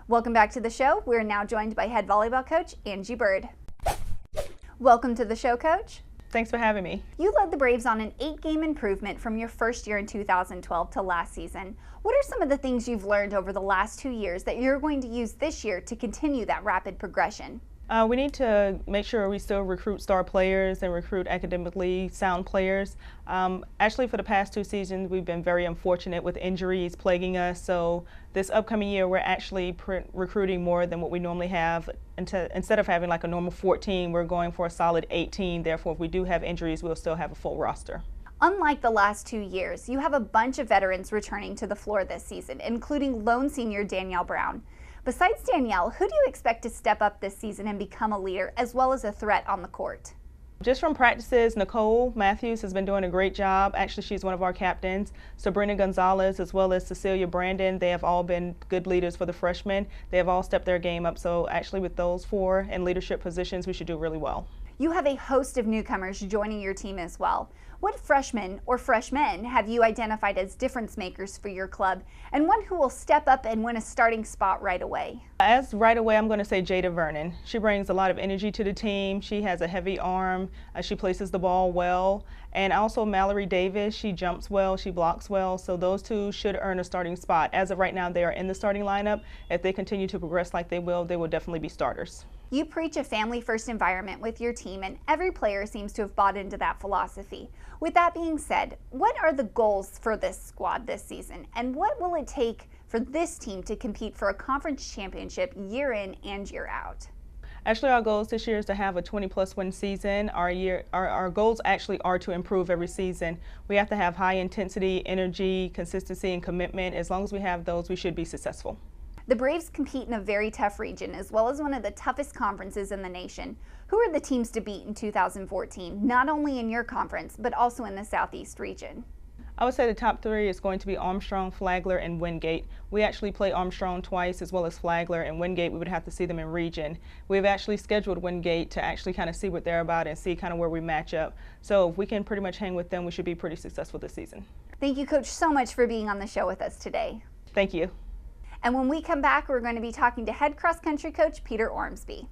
Welcome back to the show. We're now joined by head volleyball coach Angie Bird. Welcome to the show, Coach. Thanks for having me. You led the Braves on an 8-game improvement from your first year in 2012 to last season. What are some of the things you've learned over the last 2 years that you're going to use this year to continue that rapid progression? We need to make sure we still recruit star players and recruit academically sound players. Actually, for the past 2 seasons, we've been very unfortunate with injuries plaguing us. So this upcoming year, we're actually recruiting more than what we normally have. Instead of having like a normal 14, we're going for a solid 18. Therefore, if we do have injuries, we'll still have a full roster. Unlike the last 2 years, you have a bunch of veterans returning to the floor this season, including lone senior Danielle Brown. Besides Danielle, who do you expect to step up this season and become a leader as well as a threat on the court? Just from practices, Nicole Matthews has been doing a great job. Actually, she's one of our captains. Sabrina Gonzalez as well as Cecilia Brandon, they have all been good leaders for the freshmen. They have all stepped their game up. So actually with those 4 in leadership positions, we should do really well. You have a host of newcomers joining your team as well. What freshmen or freshmen have you identified as difference makers for your club, and one who will step up and win a starting spot right away? As right away, I'm going to say Jada Vernon. She brings a lot of energy to the team. She has a heavy arm. She places the ball well. And also Mallory Davis, she jumps well, she blocks well. So those 2 should earn a starting spot. As of right now, they are in the starting lineup. If they continue to progress like they will definitely be starters. You preach a family-first environment with your team, and every player seems to have bought into that philosophy. With that being said, what are the goals for this squad this season, and what will it take for this team to compete for a conference championship year in and year out? Actually, our goals this year is to have a 20-plus win season. Our goals actually are to improve every season. We have to have high intensity, energy, consistency, and commitment. As long as we have those, we should be successful. The Braves compete in a very tough region, as well as one of the toughest conferences in the nation. Who are the teams to beat in 2014, not only in your conference, but also in the Southeast region? I would say the top 3 is going to be Armstrong, Flagler, and Wingate. We actually play Armstrong twice as well as Flagler, and Wingate we would have to see them in region. We've actually scheduled Wingate to actually kind of see what they're about and see kind of where we match up. So if we can pretty much hang with them, we should be pretty successful this season. Thank you, Coach, so much for being on the show with us today. Thank you. And when we come back, we're going to be talking to head cross country coach Peter Ormsby.